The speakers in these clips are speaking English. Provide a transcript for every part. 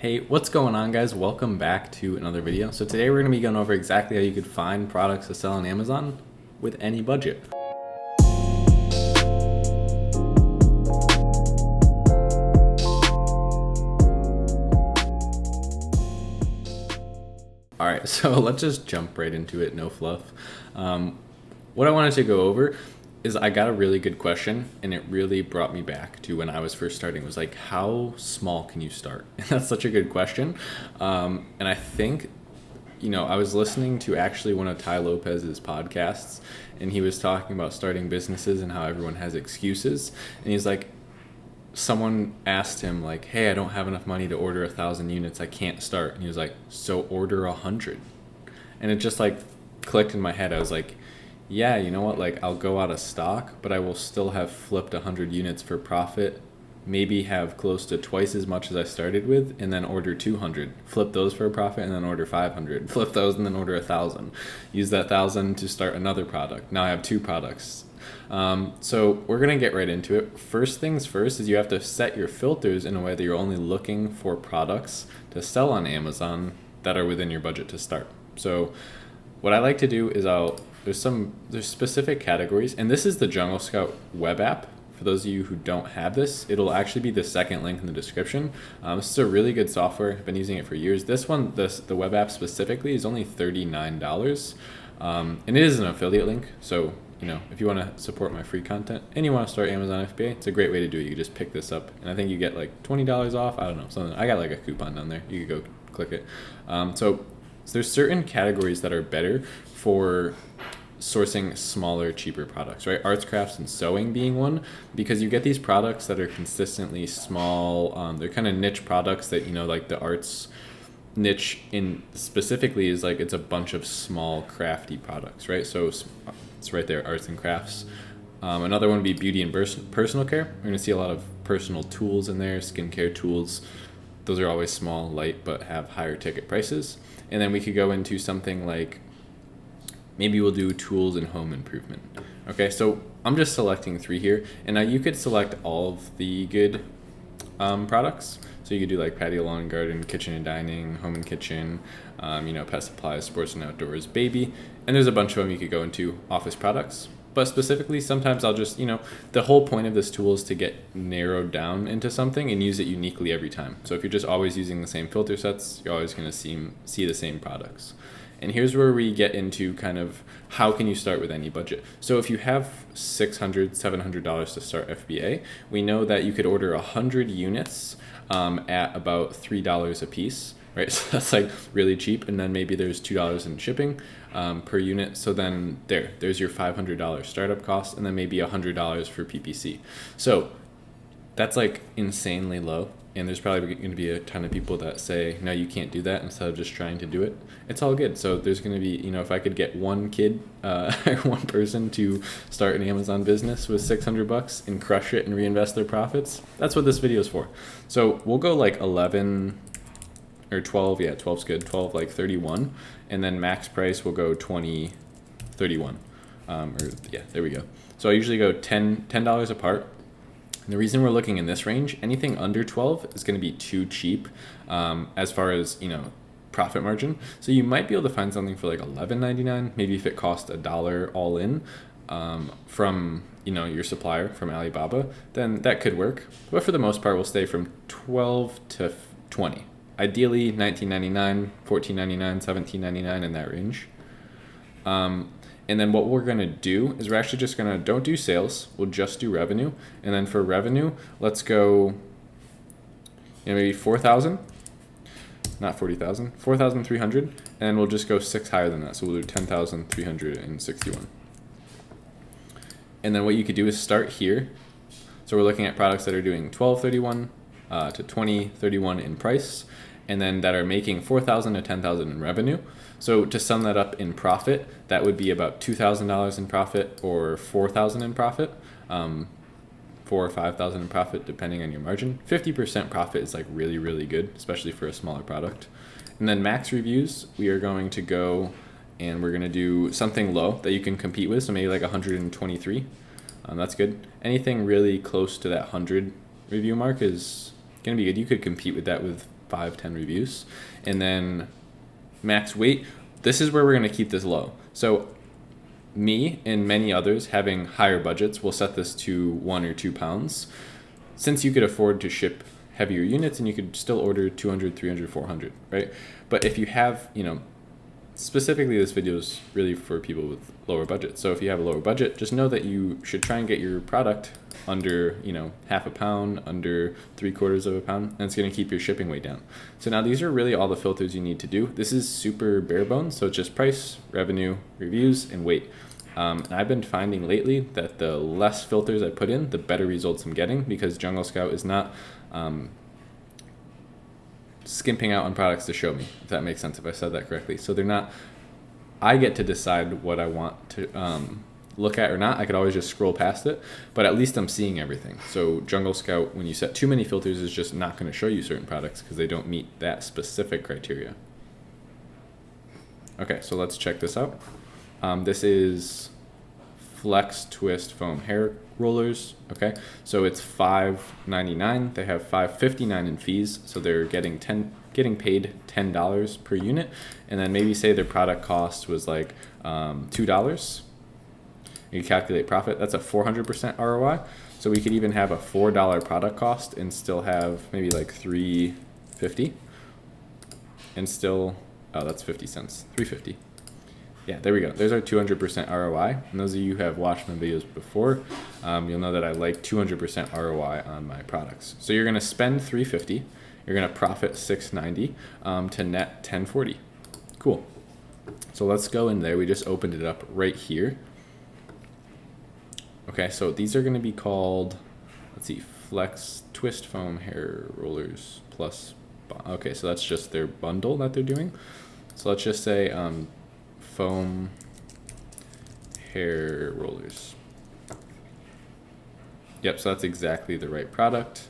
Hey, what's going on, guys? Welcome back to another video. So today we're going to be going over exactly how you could find products to sell on Amazon with any budget. All right, so let's just jump right into it, no fluff. What I wanted to go over is I got a really good question, and it really brought me back to when I was first starting. It was like, how small can you start? And that's such a good question. And I think, I was listening to actually one of Ty Lopez's podcasts, and he was talking about starting businesses and how everyone has excuses. And he's like, someone asked him like, hey, I don't have enough money to order 1,000 units. I can't start. And he was like, so order 100. And it just like clicked in my head. I was like, yeah, you know what? Like, I'll go out of stock, but I will still have flipped 100 units for profit, maybe have close to twice as much as I started with, and then order 200, flip those for a profit, and then order 500, flip those, and then order 1,000. Use that 1,000 to start another product. Now I have two products. So we're going to get right into it. First things first is you have to set your filters in a way that you're only looking for products to sell on Amazon that are within your budget to start. So what I like to do is there's specific categories, and this is the Jungle Scout web app. For those of you who don't have this, it'll actually be the second link in the description. This is a really good software. I've been using it for years. This one, the web app specifically, is only $39. And it is an affiliate link. So, if you want to support my free content and you want to start Amazon FBA, it's a great way to do it. You can just pick this up, and I think you get like $20 off. I don't know, something. I got like a coupon down there. You could go click it. So there's certain categories that are better for sourcing smaller, cheaper products, right? Arts, crafts, and sewing being one, because you get these products that are consistently small. They're kind of niche products that, like the arts niche in specifically is like, it's a bunch of small crafty products, right? So it's right there, arts and crafts. Another one would be beauty and personal care. We're going to see a lot of personal tools in there, skincare tools. Those are always small, light, but have higher ticket prices. And then we could go into something like, maybe we'll do tools and home improvement. Okay, so I'm just selecting 3 here, and now you could select all of the good products. So you could do like patio, lawn and garden, kitchen and dining, home and kitchen, pet supplies, sports and outdoors, baby, and there's a bunch of them you could go into, office products. But specifically, sometimes I'll just, the whole point of this tool is to get narrowed down into something and use it uniquely every time. So if you're just always using the same filter sets, you're always going to see the same products. And here's where we get into kind of how can you start with any budget. So if you have $600, $700 to start FBA, we know that you could order 100 units at about $3 a piece, right? So that's like really cheap. And then maybe there's $2 in shipping per unit. So then there's your $500 startup cost, and then maybe $100 for PPC. So that's like insanely low. And there's probably going to be a ton of people that say, no, you can't do that, instead of just trying to do it. It's all good. So there's going to be, if I could get one kid, one person to start an Amazon business with $600 and crush it and reinvest their profits, that's what this video is for. So we'll go like 11 or 12. Yeah, 12's good. 12, like 31. And then max price will go 20, 31. There we go. So I usually go $10 apart. And the reason we're looking in this range, anything under 12 is going to be too cheap as far as, profit margin. So you might be able to find something for like $11.99, maybe if it costs $1 all in from, your supplier from Alibaba, then that could work. But for the most part, we'll stay from 12 to 20. Ideally, $19.99, $14.99, $17.99 in that range. And then what we're going to do is we're actually just going to, don't do sales, we'll just do revenue. And then for revenue, let's go, maybe 4,000, not 40,000, 4,300. And we'll just go 6 higher than that. So we'll do 10,361. And then what you could do is start here. So we're looking at products that are doing $12.31 to $20.31 in price, and then that are making $4,000 to $10,000 in revenue. So to sum that up in profit, that would be about $2,000 in profit or $4,000 in profit, 4 or 5,000 in profit depending on your margin. 50% profit is like really, really good, especially for a smaller product. And then max reviews, we are going to go and we're going to do something low that you can compete with, so maybe like 123. That's good. Anything really close to that 100 review mark is going to be good. You could compete with that with 5-10 reviews. And then max weight, this is where we're going to keep this low. So me and many others having higher budgets will set this to 1 or 2 pounds, since you could afford to ship heavier units and you could still order 200, 300, 400, right? But if you have, specifically this video is really for people with lower budgets. So if you have a lower budget, just know that you should try and get your product under, half a pound, under 3/4 of a pound, and it's going to keep your shipping weight down. So now these are really all the filters you need to do. This is super bare bones. So it's just price, revenue, reviews, and weight. And I've been finding lately that the less filters I put in, the better results I'm getting, because Jungle Scout is not skimping out on products to show me, if that makes sense, if I said that correctly. So they're not, I get to decide what I want to look at or not. I could always just scroll past it, but at least I'm seeing everything. So Jungle Scout, when you set too many filters, is just not going to show you certain products because they don't meet that specific criteria. Okay, so let's check this out. This is Flex Twist Foam Hair Rollers. Okay, so it's $5.99. They have $5.59 in fees, so they're getting paid $10 per unit. And then maybe say their product cost was like $2. You calculate profit. That's a 400% ROI. So we could even have a $4 product cost and still have maybe like $3.50, and still, oh, that's 50 cents, $3.50. Yeah, there we go. There's our 200% ROI. And those of you who have watched my videos before, you'll know that I like 200% ROI on my products. So you're going to spend $3.50. You're going to profit $6.90 to net $10.40. Cool. So let's go in there. We just opened it up right here. Okay, so these are going to be called, let's see, Flex Twist Foam Hair Rollers Plus. Okay, so that's just their bundle that they're doing. So let's just say foam hair rollers. Yep, so that's exactly the right product.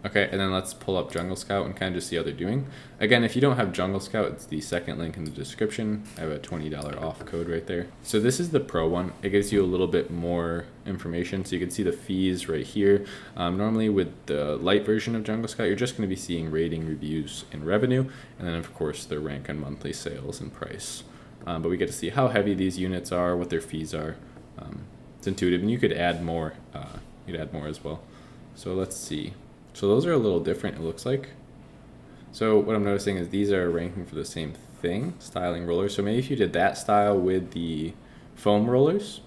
Okay, and then let's pull up Jungle Scout and kind of just see how they're doing. Again, if you don't have Jungle Scout, it's the second link in the description. I have a $20 off code right there. So this is the pro one. It gives you a little bit more information. So you can see the fees right here. Normally with the light version of Jungle Scout, you're just going to be seeing rating, reviews, and revenue. And then of course the rank on monthly sales and price. But we get to see how heavy these units are, what their fees are. It's intuitive, and you could add more. You'd add more as well. So let's see. So those are a little different, it looks like. So what I'm noticing is these are ranking for the same thing, styling rollers. So maybe if you did that style with the foam rollers,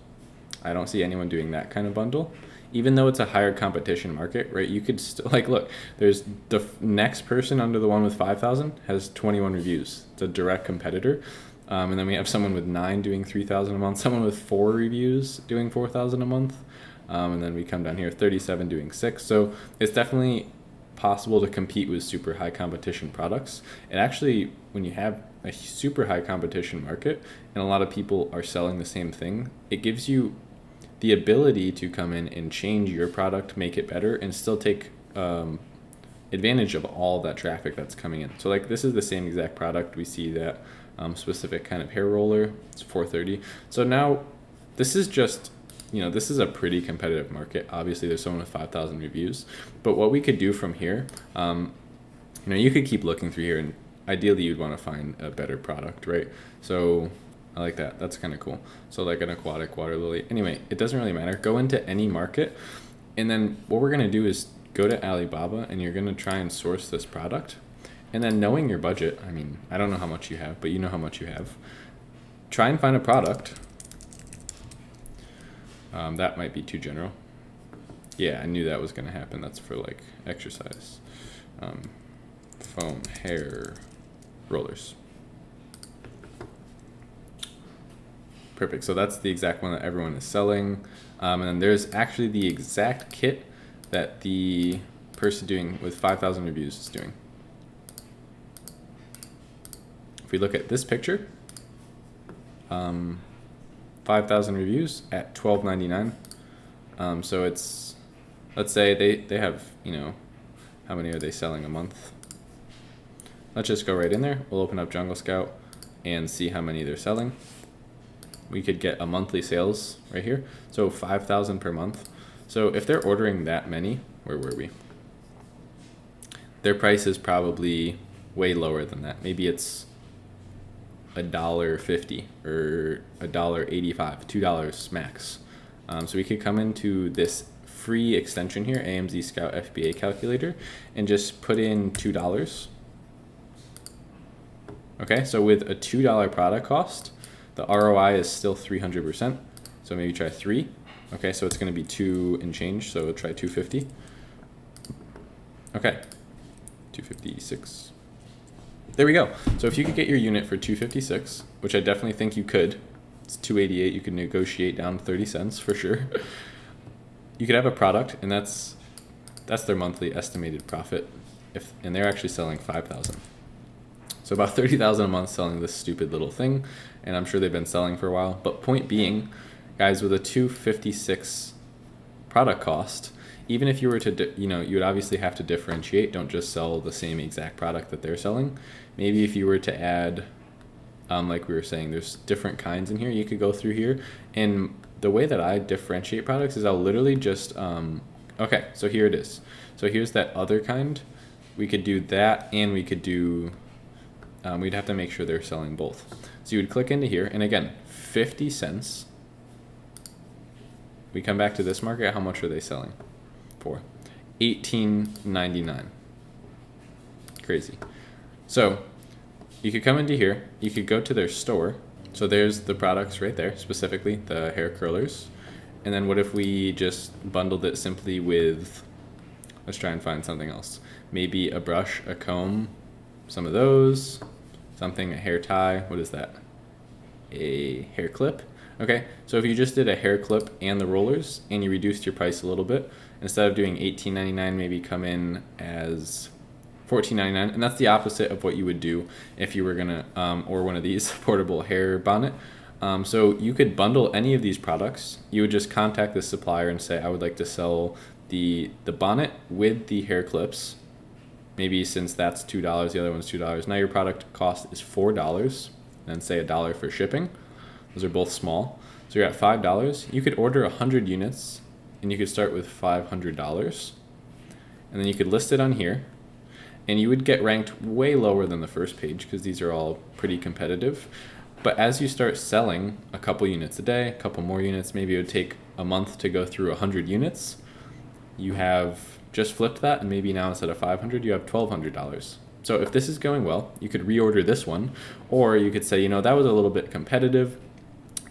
I don't see anyone doing that kind of bundle. Even though it's a higher competition market, right? You could still, like, look, there's the next person under the one with 5,000 has 21 reviews. It's a direct competitor. And then we have someone with 9 doing 3,000 a month, someone with 4 reviews doing 4,000 a month. And then we come down here, 37 doing 6. So it's definitely possible to compete with super high competition products. And actually, when you have a super high competition market and a lot of people are selling the same thing, it gives you the ability to come in and change your product, make it better, and still take advantage of all that traffic that's coming in. So like this is the same exact product. We see that specific kind of hair roller. It's $4.30. So now this is just, this is a pretty competitive market. Obviously, there's someone with 5,000 reviews. But what we could do from here, you could keep looking through here, and ideally you'd want to find a better product, right? So I like that. That's kind of cool. So like an aquatic water lily. Anyway, it doesn't really matter. Go into any market, and then what we're going to do is go to Alibaba, and you're going to try and source this product. And then knowing your budget, I don't know how much you have, but you know how much you have. Try and find a product. That might be too general. Yeah, I knew that was going to happen. That's for like exercise. Foam hair rollers. Perfect. So that's the exact one that everyone is selling. And then there's actually the exact kit that the person doing with 5,000 reviews is doing. If we look at this picture, 5,000 reviews at $12.99. So it's, let's say they have, how many are they selling a month? Let's just go right in there. We'll open up Jungle Scout and see how many they're selling. We could get a monthly sales right here. So 5,000 per month. So if they're ordering that many, where were we? their price is probably way lower than that. Maybe it's $1.50 or $1.85, $2 max. So we could come into this free extension here, AMZ Scout FBA calculator, and just put in $2. Okay, so with a $2 product cost, the ROI is still 300%. So maybe try 3. Okay, so it's going to be 2 and change, so we'll try 250. Okay, 256. There we go. So if you could get your unit for 256, which I definitely think you could, it's 288, you could negotiate down 30 cents for sure. You could have a product, and that's their monthly estimated profit, and they're actually selling 5,000. So about 30,000 a month selling this stupid little thing, and I'm sure they've been selling for a while. But point being, guys, with a 256 product cost, even if you were to, you would obviously have to differentiate. Don't just sell the same exact product that they're selling. Maybe if you were to add, like we were saying, there's different kinds in here. You could go through here, and the way that I differentiate products is I'll literally just, okay, so here it is. So here's that other kind. We could do that, and we could do, we'd have to make sure they're selling both. So you would click into here, and again, 50 cents. We come back to this market, how much are they selling for? $18.99. Crazy. So you could come into here, you could go to their store. So there's the products right there, specifically the hair curlers. And then what if we just bundled it simply with, let's try and find something else. Maybe a brush, a comb, some of those, something, a hair tie, what is that? A hair clip. Okay, so if you just did a hair clip and the rollers and you reduced your price a little bit, instead of doing $18.99, maybe come in as $14.99, and that's the opposite of what you would do if you were gonna, or one of these portable hair bonnet. So you could bundle any of these products. You would just contact the supplier and say, I would like to sell the bonnet with the hair clips. Maybe since that's $2, the other one's $2. Now your product cost is $4, and say $1 for shipping. Those are both small. So you're at $5. You could order 100 units, and you could start with $500. And then you could list it on here. And you would get ranked way lower than the first page because these are all pretty competitive. But as you start selling a couple units a day, a couple more units, maybe it would take a month to go through 100 units. You have just flipped that, and maybe now instead of 500, you have $1,200. So if this is going well, you could reorder this one, or you could say, that was a little bit competitive.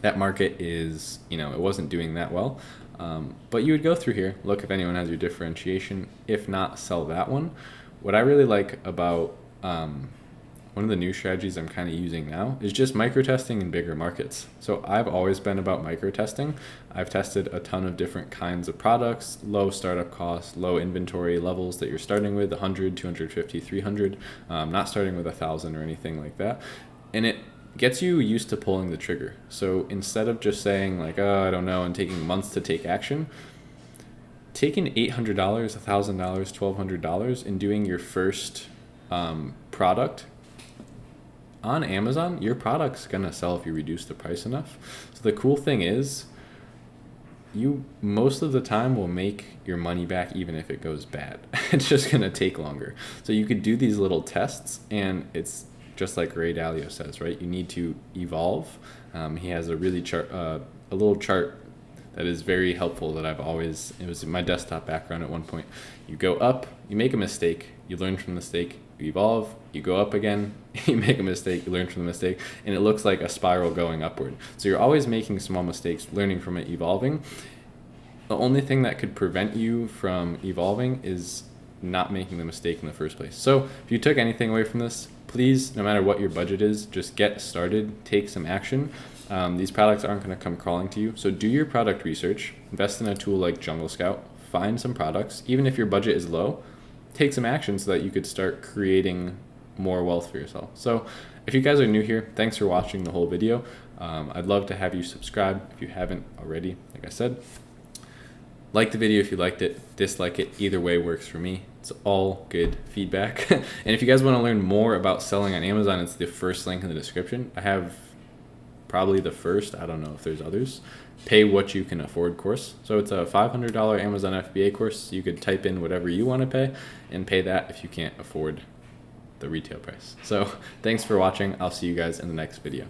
That market is, it wasn't doing that well. But you would go through here, look if anyone has your differentiation. If not, sell that one. What I really like about one of the new strategies I'm kind of using now is just micro testing in bigger markets. So I've always been about micro testing. I've tested a ton of different kinds of products, low startup costs, low inventory levels that you're starting with, 100, 250, 300, not starting with 1,000 or anything like that. And it gets you used to pulling the trigger. So instead of just saying like, oh, I don't know, and taking months to take action, taking $800, $1,000, $1,200 and doing your first product on Amazon, your product's gonna sell if you reduce the price enough. So the cool thing is, you most of the time will make your money back even if it goes bad. It's just gonna take longer. So you could do these little tests, and it's just like Ray Dalio says, right? You need to evolve. He has a really a little chart that is very helpful that I've always, it was in my desktop background at one point. You go up, you make a mistake, you learn from the mistake, you evolve, you go up again, you make a mistake, you learn from the mistake, and it looks like a spiral going upward. So you're always making small mistakes, learning from it, evolving. The only thing that could prevent you from evolving is not making the mistake in the first place. So if you took anything away from this, please, no matter what your budget is, just get started, take some action. These products aren't going to come crawling to you. So do your product research, invest in a tool like Jungle Scout, find some products, even if your budget is low, take some action so that you could start creating more wealth for yourself. So if you guys are new here, thanks for watching the whole video. I'd love to have you subscribe if you haven't already, like I said. Like the video if you liked it, dislike it, either way works for me. It's all good feedback. And if you guys want to learn more about selling on Amazon, it's the first link in the description. I have probably the first, I don't know if there's others, pay what you can afford course. So it's a $500 Amazon FBA course. You could type in whatever you want to pay and pay that if you can't afford the retail price. So thanks for watching. I'll see you guys in the next video.